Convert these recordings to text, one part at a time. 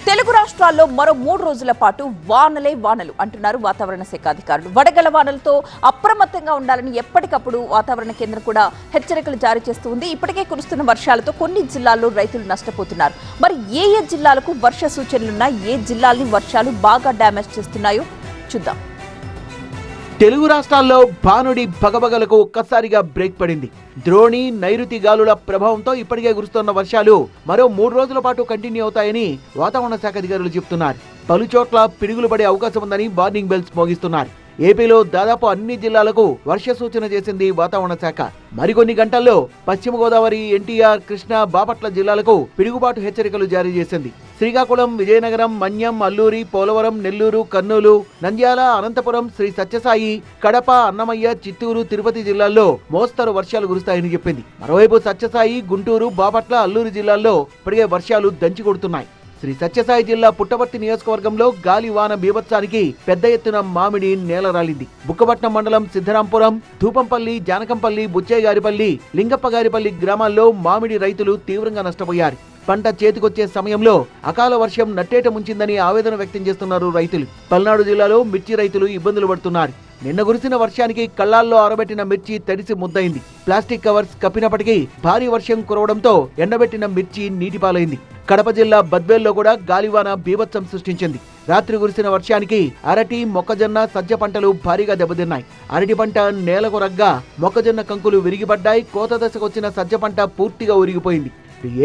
తెలుగు రాష్ట్రాల్లో మరో 3 రోజుల పాటు వానలే వానలు అంటున్నారు వాతావరణ శాఖ అధికారులు. వడగళ్ల వానలతో అప్రమత్తంగా ఉండాలని ఎప్పటికప్పుడు వాతావరణ కేంద్రం కూడా హెచ్చరికలు జారీ చేస్తూ ఉంది. ఇప్పటికే కురుస్తున్న వర్షాలతో కొన్ని జిల్లాల్లో రైతులు నష్టపోతున్నారు. మరి ఏ జిల్లాలకు వర్ష సూచనలున్నాయి, ఏ జిల్లాల్ని వర్షాలు బాగా డ్యామేజ్ చేస్తున్నాయో చూద్దాం. తెలుగు రాష్ట్రాల్లో భానుడి పగబగలకు ఒక్కసారిగా బ్రేక్ పడింది. ద్రోణి, నైరుతి గాలుల ప్రభావంతో ఇప్పటికే కురుస్తున్న వర్షాలు మరో 3 రోజుల పాటు కంటిన్యూ అవుతాయని వాతావరణ శాఖ అధికారులు చెబుతున్నారు. పలుచోట్ల పిడుగులు పడే అవకాశం ఉందని వార్నింగ్ బెల్స్ మోగిస్తున్నారు. ఏపీలో దాదాపు అన్ని జిల్లాలకు వర్ష సూచన చేసింది వాతావరణ శాఖ. మరికొన్ని గంటల్లో పశ్చిమ గోదావరి, ఎన్టీఆర్, కృష్ణా, బాపట్ల జిల్లాలకు పిడుగుబాటు హెచ్చరికలు జారీ చేసింది. శ్రీకాకుళం, విజయనగరం, మన్యం, అల్లూరి, పోలవరం, నెల్లూరు, కర్నూలు, నంద్యాల, అనంతపురం, శ్రీ సత్యసాయి, కడప, అన్నమయ్య, చిత్తూరు, తిరుపతి జిల్లాల్లో మోస్తరు వర్షాలు కురుస్తాయని చెప్పింది. మరోవైపు సత్యసాయి, గుంటూరు, బాపట్ల, అల్లూరి జిల్లాల్లో ఇప్పటికే వర్షాలు దంచి కొడుతున్నాయి. శ్రీ సత్యసాయి జిల్లా పుట్టపర్తి నియోజకవర్గంలో గాలి వాన బీభత్సానికి పెద్ద ఎత్తున మామిడి నేలరాలింది. బుక్కపట్నం మండలం సిద్ధరాంపురం, ధూపంపల్లి, జానకంపల్లి, బుచ్చయ్యగారిపల్లి, లింగప్పగారిపల్లి గ్రామాల్లో మామిడి రైతులు తీవ్రంగా నష్టపోయారు. పంట చేతికొచ్చే సమయంలో అకాల వర్షం నట్టేట ముంచిందని ఆవేదన వ్యక్తం చేస్తున్నారు రైతులు. పల్నాడు జిల్లాలో మిర్చి రైతులు ఇబ్బందులు పడుతున్నారు. నిన్న కురిసిన వర్షానికి కళ్ళాల్లో ఆరబెట్టిన మిర్చి తడిసి ముద్దయింది. ప్లాస్టిక్ కవర్స్ కప్పినప్పటికీ భారీ వర్షం కురవడంతో ఎండబెట్టిన మిర్చి నీటిపాలైంది. కడప జిల్లా బద్వేల్లో కూడా గాలివాన బీభత్సం సృష్టించింది. రాత్రి కురిసిన వర్షానికి అరటి, మొక్కజొన్న, సజ్జ పంటలు భారీగా దెబ్బతిన్నాయి. అరటి పంట నేలకు రగ్గా, మొక్కజొన్న కంకులు విరిగిపడ్డాయి. కోత దశకొచ్చిన సజ్జ పంట పూర్తిగా ఉరిగిపోయింది.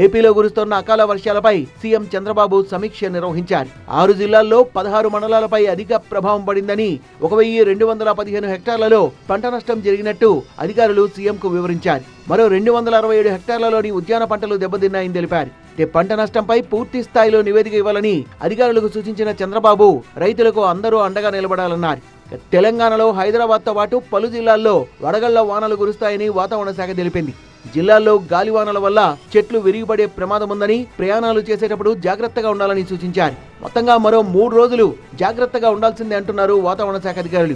ఏపీలో కురుస్తున్న అకాల వర్షాలపై సీఎం చంద్రబాబు సమీక్ష నిర్వహించారు. 6 జిల్లాల్లో 16 మండలాలపై అధిక ప్రభావం పడిందని, 1215 హెక్టార్లలో పంట నష్టం జరిగినట్టు అధికారులు సీఎంకు వివరించారు. మరో 267 హెక్టార్లలోని ఉద్యాన పంటలు దెబ్బతిన్నాయని తెలిపారు. పంట నష్టంపై పూర్తి స్థాయిలో నివేదిక ఇవ్వాలని అధికారులకు సూచించిన చంద్రబాబు రైతులకు అందరూ అండగా నిలబడాలన్నారు. తెలంగాణలో హైదరాబాద్తో పాటు పలు జిల్లాల్లో వడగళ్ల వానలు కురుస్తాయని వాతావరణ శాఖ తెలిపింది. జిల్లాల్లో గాలివానల వల్ల చెట్లు విరిగిపడే ప్రమాదం ఉందని, ప్రయాణాలు చేసేటప్పుడు జాగ్రత్తగా ఉండాలని సూచించారు. మొత్తంగా మరో 3 రోజులు జాగ్రత్తగా ఉండాల్సిందే అంటున్నారు వాతావరణ శాఖ అధికారులు.